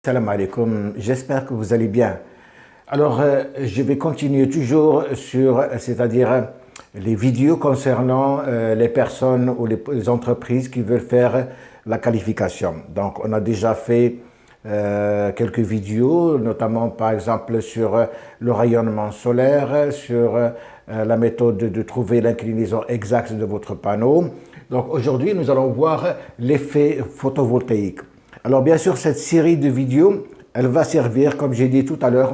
Salam alaikum, j'espère que vous allez bien. Alors, je vais continuer toujours sur, c'est-à-dire les vidéos concernant les personnes ou les entreprises qui veulent faire la qualification. Donc, on a déjà fait quelques vidéos, notamment par exemple sur le rayonnement solaire, sur la méthode de trouver l'inclinaison exacte de votre panneau. Donc, aujourd'hui, nous allons voir l'effet photovoltaïque. Alors bien sûr, cette série de vidéos, elle va servir, comme j'ai dit tout à l'heure,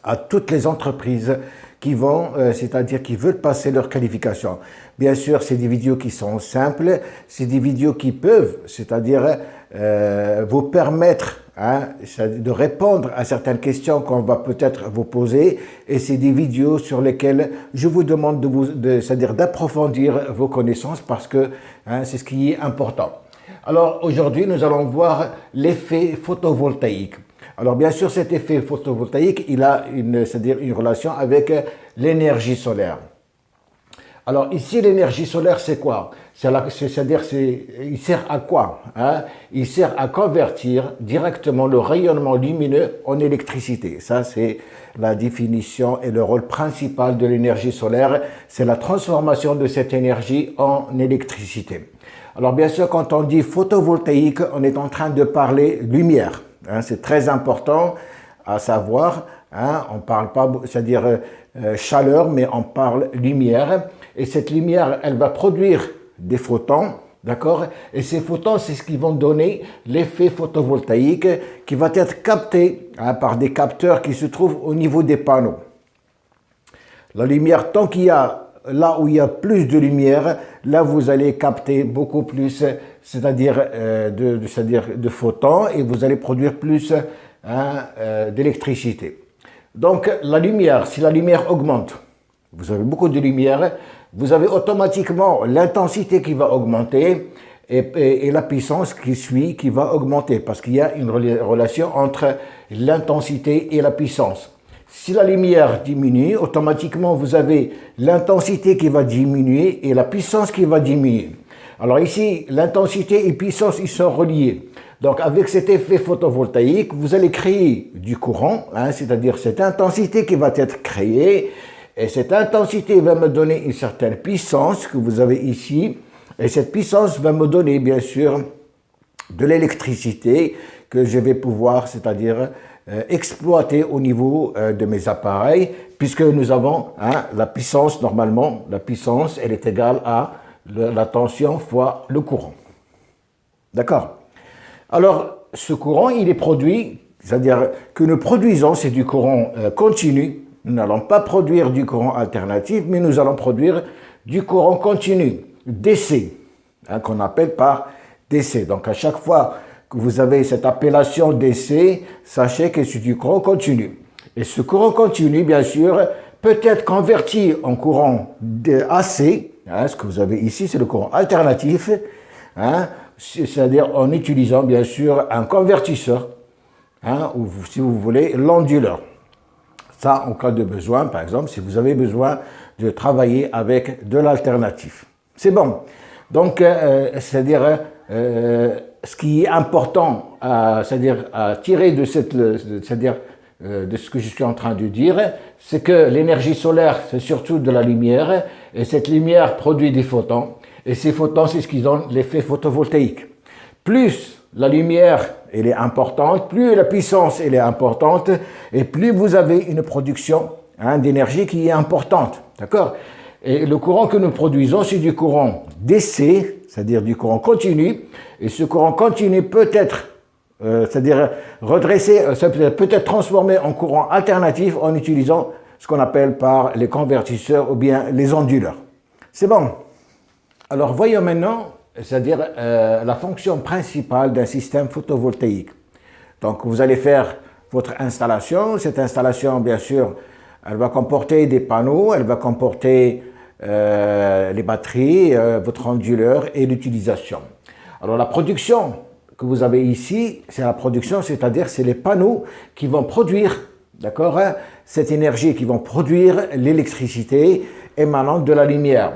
à toutes les entreprises qui vont, c'est-à-dire qui veulent passer leur qualification. Bien sûr, c'est des vidéos qui sont simples, c'est des vidéos qui peuvent, c'est-à-dire vous permettre de répondre à certaines questions qu'on va peut-être vous poser, et c'est des vidéos sur lesquelles je vous demande c'est-à-dire d'approfondir vos connaissances parce que c'est ce qui est important. Alors aujourd'hui, nous allons voir l'effet photovoltaïque. Alors bien sûr, cet effet photovoltaïque, il a c'est-à-dire une relation avec l'énergie solaire. Alors ici, l'énergie solaire, c'est quoi? C'est-à-dire, il sert à quoi? Il sert à convertir directement le rayonnement lumineux en électricité. Ça, c'est la définition et le rôle principal de l'énergie solaire. C'est la transformation de cette énergie en électricité. Alors bien sûr, quand on dit photovoltaïque, on est en train de parler lumière. C'est très important à savoir. On ne parle pas, c'est-à-dire chaleur, mais on parle lumière. Et cette lumière, elle va produire des photons, d'accord? Et ces photons, c'est ce qui vont donner l'effet photovoltaïque qui va être capté par des capteurs qui se trouvent au niveau des panneaux. La lumière, tant qu'il y a là où il y a plus de lumière, là vous allez capter beaucoup plus, c'est-à-dire de photons, et vous allez produire plus d'électricité. Donc la lumière, si la lumière augmente, vous avez beaucoup de lumière, vous avez automatiquement l'intensité qui va augmenter et la puissance qui suit qui va augmenter, parce qu'il y a une relation entre l'intensité et la puissance. Si la lumière diminue, automatiquement vous avez l'intensité qui va diminuer et la puissance qui va diminuer. Alors ici, l'intensité et puissance, ils sont reliés. Donc avec cet effet photovoltaïque, vous allez créer du courant, c'est-à-dire cette intensité qui va être créée. Et cette intensité va me donner une certaine puissance que vous avez ici. Et cette puissance va me donner, bien sûr, de l'électricité que je vais pouvoir, c'est-à-dire exploiter au niveau de mes appareils, puisque nous avons la puissance, normalement, la puissance, elle est égale à la tension fois le courant. D'accord? Alors, ce courant, il est produit, c'est-à-dire que nous produisons, c'est du courant continu. Nous n'allons pas produire du courant alternatif, mais nous allons produire du courant continu, DC, qu'on appelle par DC. Donc, à chaque fois que vous avez cette appellation DC, sachez que c'est du courant continu. Et ce courant continu, bien sûr, peut être converti en courant AC. Ce que vous avez ici, c'est le courant alternatif, c'est-à-dire en utilisant, bien sûr, un convertisseur, ou si vous voulez, l'onduleur. Ça, en cas de besoin, par exemple, si vous avez besoin de travailler avec de l'alternatif. C'est bon. Donc, c'est-à-dire, ce qui est important, c'est-à-dire à tirer de de ce que je suis en train de dire, c'est que l'énergie solaire, c'est surtout de la lumière, et cette lumière produit des photons, et ces photons, c'est ce qui donne l'effet photovoltaïque. Plus la lumière, elle est importante, plus la puissance, elle est importante, et plus vous avez une production d'énergie qui est importante, d'accord? Et le courant que nous produisons, c'est du courant DC, c'est-à-dire du courant continu, et ce courant continu peut être, c'est-à-dire redressé, peut être transformé en courant alternatif en utilisant ce qu'on appelle par les convertisseurs ou bien les onduleurs. C'est bon. Alors voyons maintenant, c'est-à-dire la fonction principale d'un système photovoltaïque. Donc vous allez faire votre installation. Cette installation, bien sûr, elle va comporter des panneaux, elle va comporter les batteries, votre onduleur et l'utilisation. Alors la production que vous avez ici, c'est la production, c'est-à-dire c'est les panneaux qui vont produire, d'accord, cette énergie, qui vont produire l'électricité émanant de la lumière.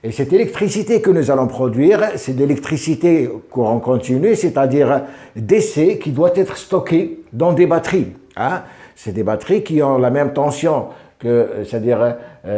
Et cette électricité que nous allons produire, c'est de l'électricité courant continu, c'est-à-dire DC qui doit être stockée dans des batteries. Hein. C'est des batteries qui ont la même tension que, c'est-à-dire,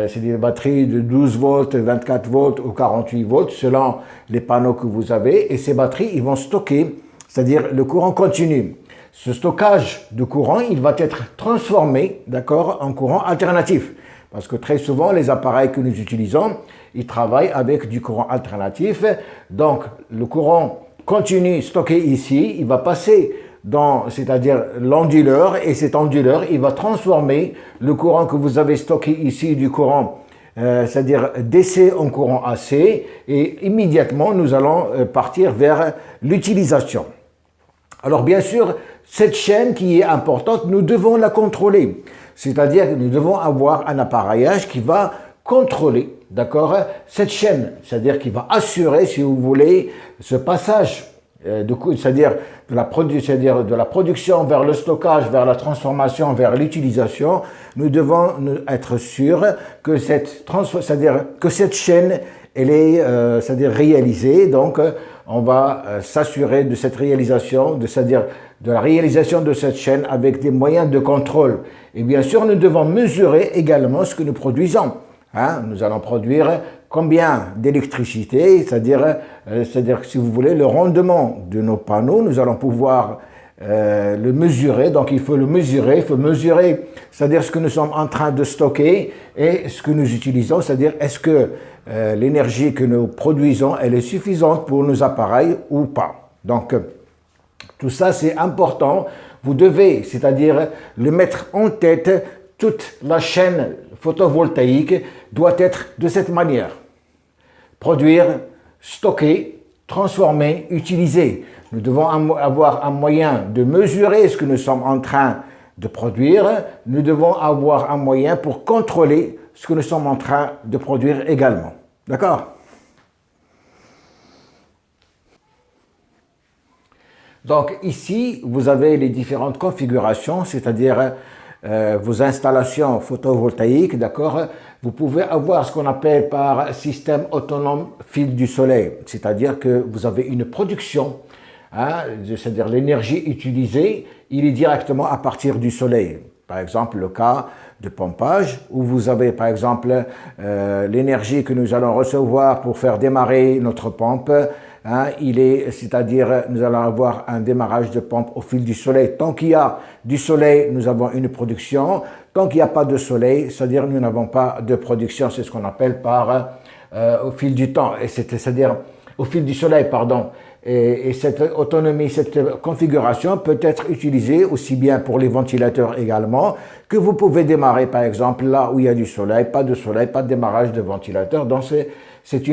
c'est des batteries de 12 volts, 24 volts ou 48 volts selon les panneaux que vous avez. Et ces batteries, ils vont stocker, c'est-à-dire le courant continu. Ce stockage de courant, il va être transformé, d'accord, en courant alternatif. Parce que très souvent, les appareils que nous utilisons, ils travaillent avec du courant alternatif. Donc, le courant continu stocké ici, il va passer dans, c'est-à-dire l'onduleur, et cet onduleur, il va transformer le courant que vous avez stocké ici du courant, c'est-à-dire DC en courant AC, et immédiatement, nous allons partir vers l'utilisation. Alors, bien sûr, cette chaîne qui est importante, nous devons la contrôler. C'est-à-dire que nous devons avoir un appareillage qui va contrôler, d'accord, cette chaîne, c'est-à-dire qui va assurer, si vous voulez, ce passage, c'est-à-dire de la production vers le stockage, vers la transformation, vers l'utilisation. Nous devons être sûrs que cette chaîne, elle est, c'est-à-dire réalisée. Donc, on va s'assurer de cette réalisation, c'est-à-dire de la réalisation de cette chaîne avec des moyens de contrôle. Et bien sûr, nous devons mesurer également ce que nous produisons. Hein, nous allons produire combien d'électricité, c'est-à-dire, si vous voulez, le rendement de nos panneaux, nous allons pouvoir le mesurer. Donc, il faut le mesurer, c'est-à-dire ce que nous sommes en train de stocker et ce que nous utilisons, c'est-à-dire est-ce que l'énergie que nous produisons, elle est suffisante pour nos appareils ou pas. Donc, tout ça, c'est important. Vous devez, c'est-à-dire le mettre en tête, toute la chaîne photovoltaïque doit être de cette manière. Produire, stocker, transformer, utiliser. Nous devons avoir un moyen de mesurer ce que nous sommes en train de produire. Nous devons avoir un moyen pour contrôler ce que nous sommes en train de produire également. D'accord ? Donc ici, vous avez les différentes configurations, c'est-à-dire vos installations photovoltaïques, d'accord? Vous pouvez avoir ce qu'on appelle par système autonome fil du soleil, c'est-à-dire que vous avez une production, hein, c'est-à-dire l'énergie utilisée, il est directement à partir du soleil. Par exemple, le cas de pompage, où vous avez par exemple l'énergie que nous allons recevoir pour faire démarrer notre pompe, hein, c'est-à-dire nous allons avoir un démarrage de pompe au fil du soleil. Tant qu'il y a du soleil, nous avons une production. Tant qu'il n'y a pas de soleil, c'est-à-dire nous n'avons pas de production. C'est ce qu'on appelle par au fil du temps, c'est-à-dire au fil du soleil, pardon. Et cette autonomie, cette configuration peut être utilisée aussi bien pour les ventilateurs également, que vous pouvez démarrer par exemple là où il y a du soleil, pas de démarrage de ventilateur. Donc c'est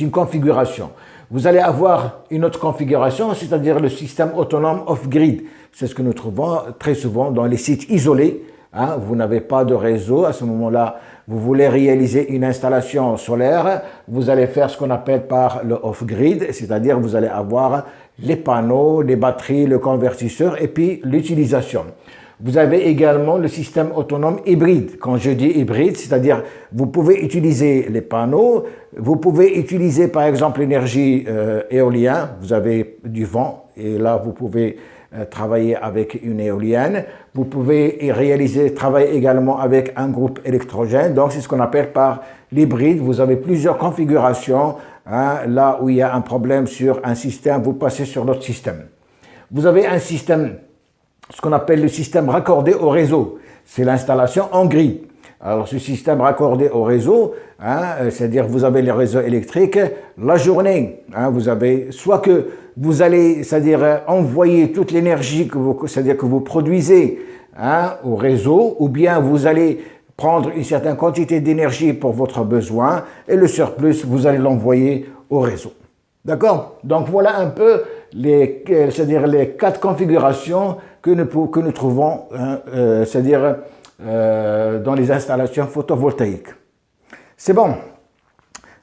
une configuration. Vous allez avoir une autre configuration, c'est-à-dire le système autonome off-grid. C'est ce que nous trouvons très souvent dans les sites isolés. Hein, vous n'avez pas de réseau, à ce moment-là, vous voulez réaliser une installation solaire, vous allez faire ce qu'on appelle par le off-grid, c'est-à-dire vous allez avoir les panneaux, les batteries, le convertisseur et puis l'utilisation. Vous avez également le système autonome hybride. Quand je dis hybride, c'est-à-dire vous pouvez utiliser les panneaux, vous pouvez utiliser par exemple l'énergie éolienne, vous avez du vent et là vous pouvez travailler avec une éolienne. Vous pouvez travailler également avec un groupe électrogène. Donc, c'est ce qu'on appelle par l'hybride. Vous avez plusieurs configurations. Hein, là où il y a un problème sur un système, vous passez sur l'autre système. Vous avez un système, ce qu'on appelle le système raccordé au réseau. C'est l'installation en grid. Alors, ce système raccordé au réseau, hein, c'est-à-dire vous avez les réseaux électriques la journée. Hein, vous avez soit que vous allez, c'est-à-dire envoyer toute l'énergie que vous produisez, hein, au réseau, ou bien vous allez prendre une certaine quantité d'énergie pour votre besoin et le surplus, vous allez l'envoyer au réseau. D'accord? Donc voilà un peu les 4 configurations que nous trouvons, hein, dans les installations photovoltaïques. C'est bon.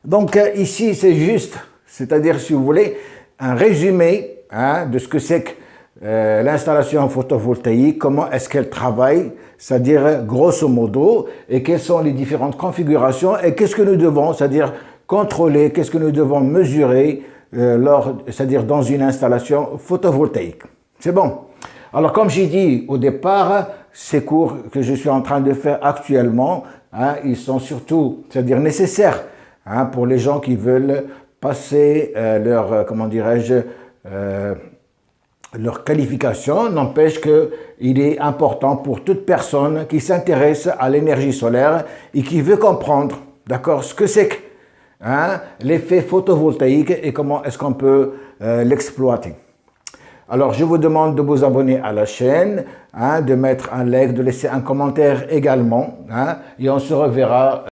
Donc ici, c'est juste, c'est-à-dire si vous voulez, un résumé, hein, de ce que c'est que l'installation photovoltaïque, comment est-ce qu'elle travaille, c'est-à-dire grosso modo, et quelles sont les différentes configurations et qu'est-ce que nous devons, c'est-à-dire contrôler, qu'est-ce que nous devons mesurer, c'est-à-dire dans une installation photovoltaïque. C'est bon. Alors comme j'ai dit au départ, ces cours que je suis en train de faire actuellement, ils sont surtout, c'est-à-dire nécessaires pour les gens qui veulent passer leur, comment dirais-je, leur qualification. N'empêche qu'il est important pour toute personne qui s'intéresse à l'énergie solaire et qui veut comprendre, d'accord, ce que c'est que l'effet photovoltaïque et comment est-ce qu'on peut l'exploiter. Alors, je vous demande de vous abonner à la chaîne, de mettre un like, de laisser un commentaire également, et on se reverra